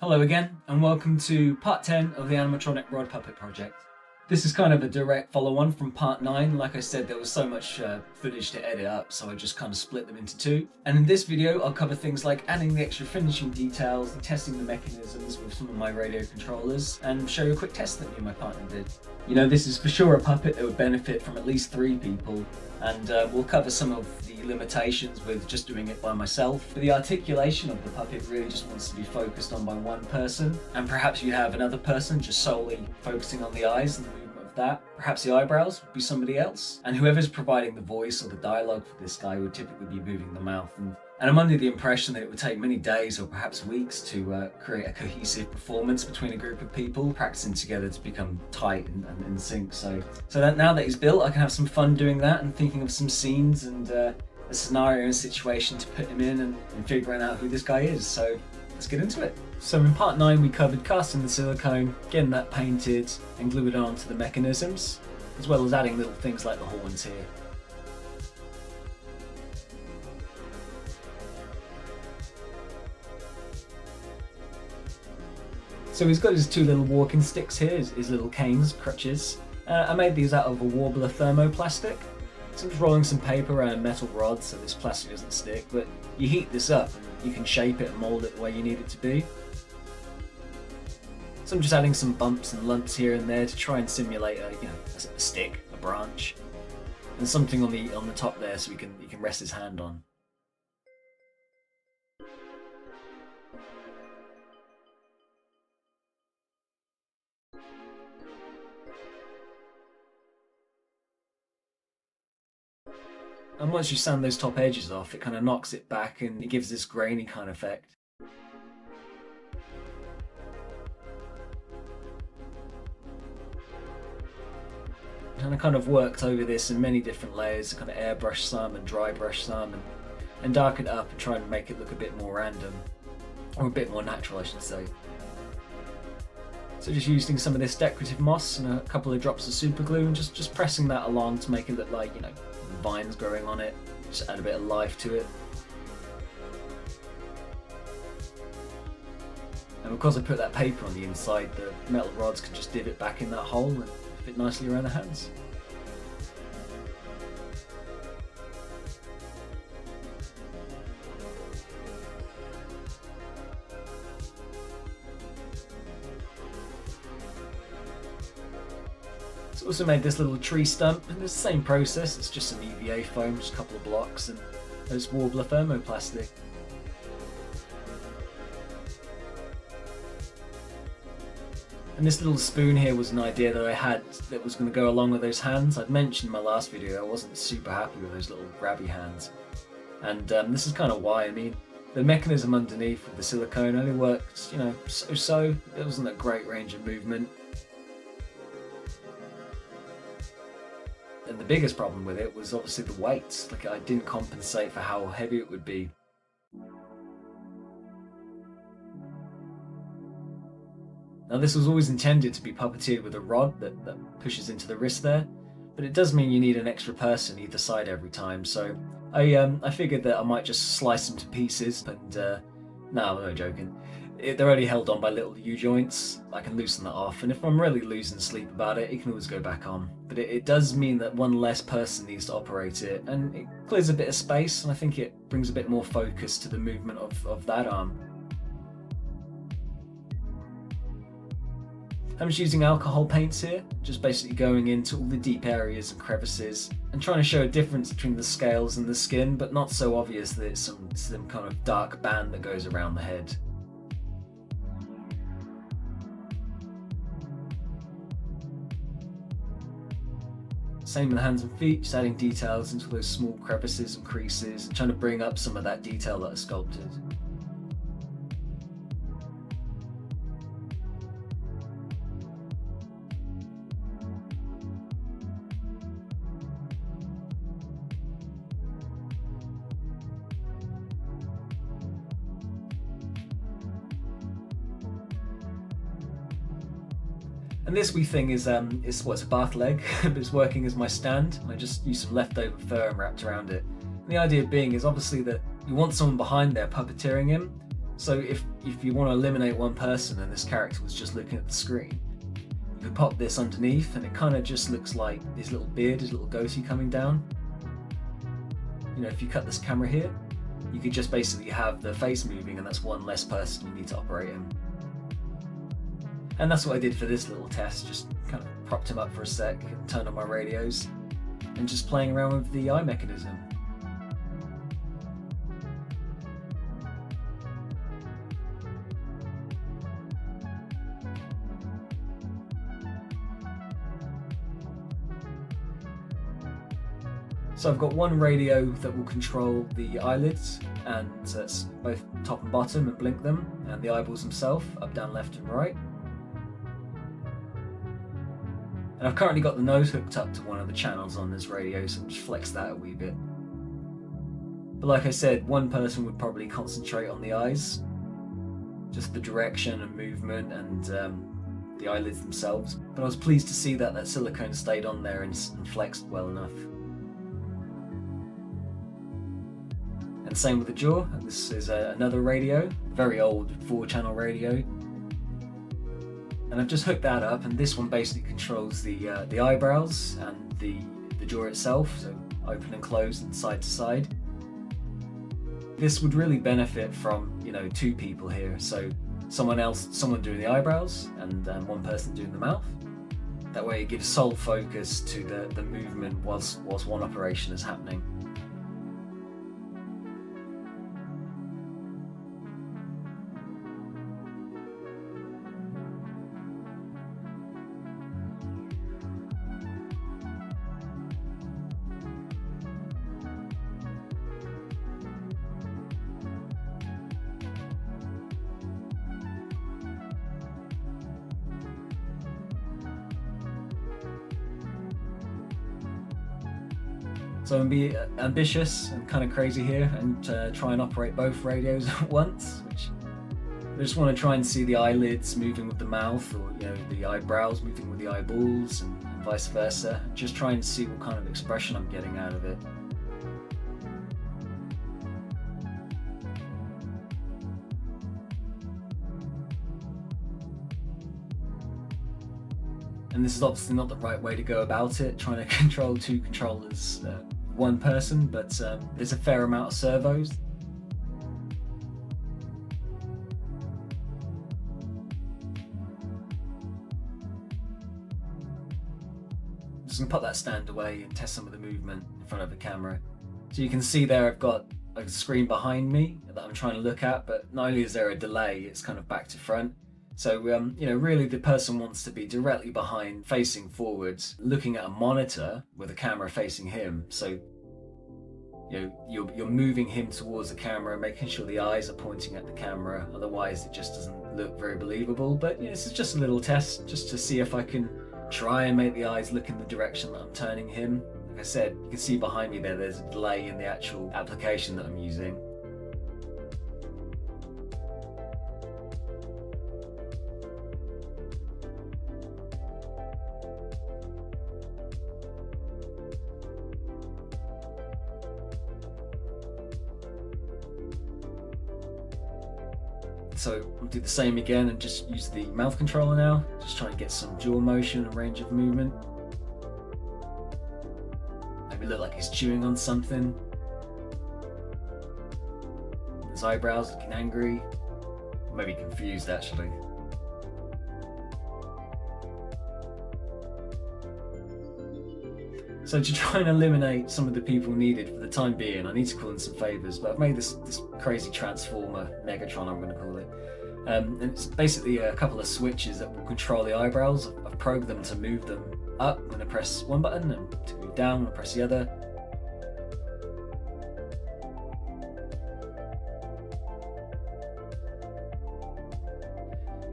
Hello again, and welcome to part 10 of the Animatronic Rod Puppet project. This is kind of a direct follow-on from part 9. Like I said, there was so much footage to edit up, so I just kind of split them into two. And in this video, I'll cover things like adding the extra finishing details and testing the mechanisms with some of my radio controllers, and show you a quick test that me and my partner did. You know, this is for sure a puppet that would benefit from at least 3 people, and we'll cover some of the limitations with just doing it by myself. But the articulation of the puppet really just wants to be focused on by one person, and perhaps you have another person just solely focusing on the eyes and the movement of that. Perhaps the eyebrows would be somebody else, and whoever's providing the voice or the dialogue for this guy would typically be moving the mouth. And I'm under the impression that it would take many days or perhaps weeks to create a cohesive performance between a group of people practicing together to become tight and in sync. So that now that he's built, I can have some fun doing that and thinking of some scenes and a scenario and situation to put him in and figuring out who this guy is. So let's get into it. So in part 9 we covered casting the silicone, getting that painted and glued onto the mechanisms, as well as adding little things like the horns here. So he's got his 2 little walking sticks here, his little canes, crutches. I made these out of a Worbla thermoplastic. So I'm just rolling some paper around a metal rod so this plastic doesn't stick, but you heat this up and you can shape it and mould it the way you need it to be. So I'm just adding some bumps and lumps here and there to try and simulate a stick, a branch, and something on the top there so he can rest his hand on. And once you sand those top edges off, it kind of knocks it back and it gives this grainy kind of effect. And I kind of worked over this in many different layers, kind of airbrush some and dry brush some and darken it up and try and make it look a bit more random, or a bit more natural I should say. So just using some of this decorative moss and a couple of drops of super glue and just pressing that along to make it look like, vines growing on it, just add a bit of life to it. And because I put that paper on the inside, the metal rods can just divot back in that hole and fit nicely around the hands. So also made this little tree stump, and it's the same process, it's just some EVA foam, just a couple of blocks, and those Worbla thermoplastic. And this little spoon here was an idea that I had that was going to go along with those hands. I'd mentioned in my last video I wasn't super happy with those little grabby hands. And this is kind of why. I mean, the mechanism underneath with the silicone only worked, so. It wasn't a great range of movement. And the biggest problem with it was obviously the weight. Like, I didn't compensate for how heavy it would be. Now this was always intended to be puppeteered with a rod that pushes into the wrist there, but it does mean you need an extra person either side every time, so I figured that I might just slice them to pieces, and no, I'm not joking. They're only held on by little U-joints. I can loosen that off, and if I'm really losing sleep about it, it can always go back on. But it does mean that one less person needs to operate it, and it clears a bit of space, and I think it brings a bit more focus to the movement of that arm. I'm just using alcohol paints here, just basically going into all the deep areas and crevices and trying to show a difference between the scales and the skin, but not so obvious that it's some kind of dark band that goes around the head. Same with the hands and feet, just adding details into those small crevices and creases, trying to bring up some of that detail that I sculpted. And this wee thing is it's a bath leg, but it's working as my stand. And I just used some leftover fur and wrapped around it. And the idea being is obviously that you want someone behind there puppeteering him, So if you want to eliminate one person and this character was just looking at the screen, you could pop this underneath and it kind of just looks like his little beard, his little goatee coming down. You know, if you cut this camera here, you could just basically have the face moving, and that's one less person you need to operate him. And that's what I did for this little test, just kind of propped him up for a sec and turned on my radios and just playing around with the eye mechanism. So I've got one radio that will control the eyelids, and that's both top and bottom, and blink them, and the eyeballs themselves, up, down, left and right. And I've currently got the nose hooked up to one of the channels on this radio, so I'll just flex that a wee bit. But like I said, one person would probably concentrate on the eyes, just the direction and movement and the eyelids themselves. But I was pleased to see that silicone stayed on there and flexed well enough. And same with the jaw. This is another radio, very old 4-channel radio. And I've just hooked that up, and this one basically controls the eyebrows and the jaw itself, so open and close and side to side. This would really benefit from, you know, 2 people here, so someone doing the eyebrows and one person doing the mouth. That way it gives sole focus to the movement whilst one operation is happening. So I'm going to be ambitious and kind of crazy here and try and operate both radios at once, which I just want to try and see the eyelids moving with the mouth, or you know, the eyebrows moving with the eyeballs, and vice versa. Just try and see what kind of expression I'm getting out of it. And this is obviously not the right way to go about it, trying to control 2 controllers, one person, but there's a fair amount of servos. Just gonna put that stand away and test some of the movement in front of the camera. So you can see there I've got a screen behind me that I'm trying to look at, but not only is there a delay, it's kind of back to front. So, you know, really the person wants to be directly behind, facing forwards, looking at a monitor with a camera facing him. So, you know, you're moving him towards the camera, making sure the eyes are pointing at the camera. Otherwise, it just doesn't look very believable. But you know, this is just a little test, just to see if I can try and make the eyes look in the direction that I'm turning him. Like I said, you can see behind me there's a delay in the actual application that I'm using. So I'll do the same again and just use the mouth controller now. Just try and get some jaw motion and range of movement. Maybe look like he's chewing on something. His eyebrows looking angry. Or maybe confused actually. So to try and eliminate some of the people needed for the time being, I need to call in some favours, but I've made this crazy transformer, Megatron I'm going to call it. And it's basically a couple of switches that will control the eyebrows. I've programmed them to move them up when I press one button, and to move down when I press the other.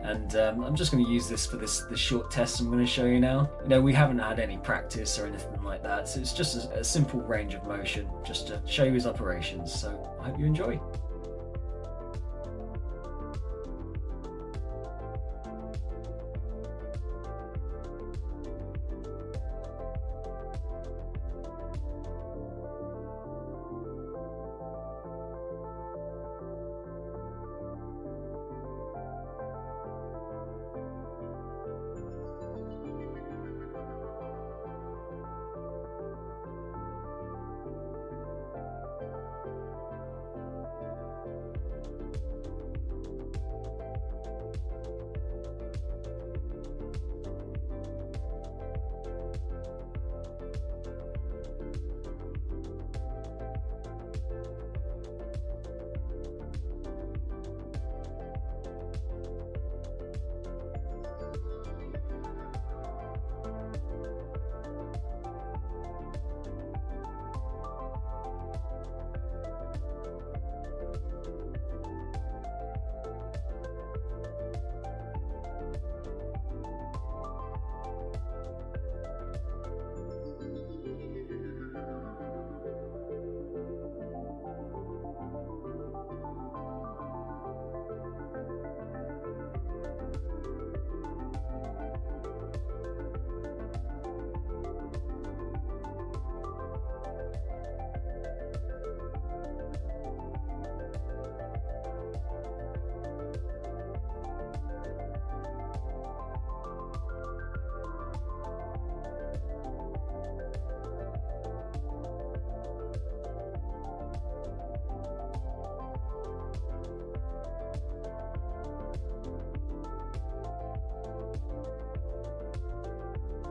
And I'm just going to use this for this short test I'm going to show you now. You know, we haven't had any practice or anything like that, so it's just a simple range of motion just to show you his operations. So I hope you enjoy.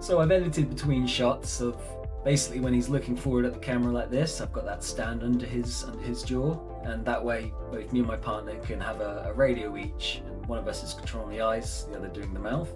So I've edited between shots of basically when he's looking forward at the camera like this. I've got that stand under his jaw, and that way both me and my partner can have a radio each, and one of us is controlling the eyes, the other doing the mouth.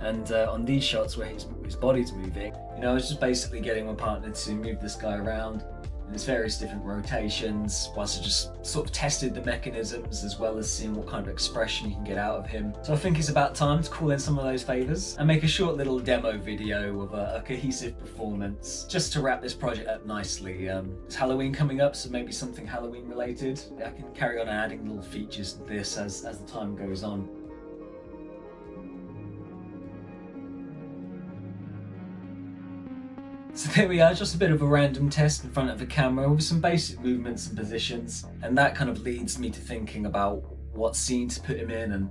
And on these shots where his body's moving, I was just basically getting my partner to move this guy around in his various different rotations, whilst I just sort of tested the mechanisms as well as seeing what kind of expression you can get out of him. So I think it's about time to call in some of those favours and make a short little demo video of a cohesive performance, just to wrap this project up nicely. It's Halloween coming up, so maybe something Halloween related. I can carry on adding little features to this as the time goes on. So there we are, just a bit of a random test in front of the camera with some basic movements and positions, and that kind of leads me to thinking about what scene to put him in and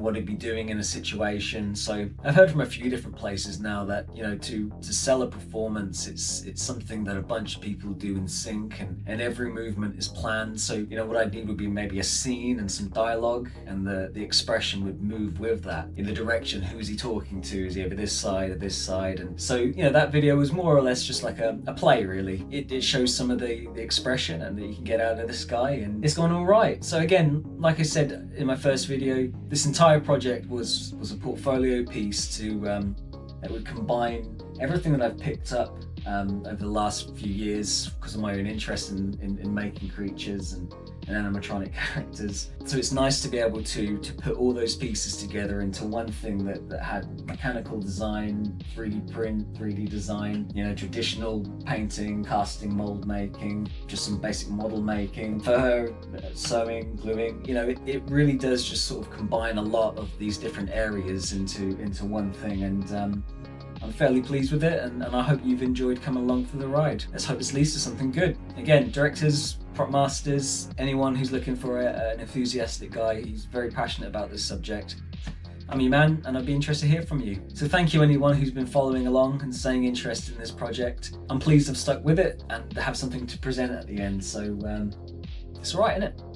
what he'd be doing in a situation. So I've heard from a few different places now that, to sell a performance, it's something that a bunch of people do in sync, and every movement is planned. So, what I'd need would be maybe a scene and some dialogue, and the expression would move with that. In the direction, who's he talking to? Is he over this side or this side? And so, that video was more or less just like a play, really. It shows some of the expression and that you can get out of this guy, and it's gone all right. So again, like I said in my first video, this entire project was a portfolio piece that would combine everything that I've picked up over the last few years because of my own interest in making creatures and animatronic characters. So it's nice to be able to put all those pieces together into one thing that had mechanical design, 3D print, 3D design, traditional painting, casting, mold making, just some basic model making, fur, sewing, gluing. It really does just sort of combine a lot of these different areas into one thing, and I'm fairly pleased with it, and I hope you've enjoyed coming along for the ride. Let's hope this leads to something good. Again, directors, prop masters, anyone who's looking for an enthusiastic guy who's very passionate about this subject, I'm your man, and I'd be interested to hear from you. So thank you anyone who's been following along and staying interested in this project. I'm pleased I've stuck with it and have something to present at the end, so it's alright, innit?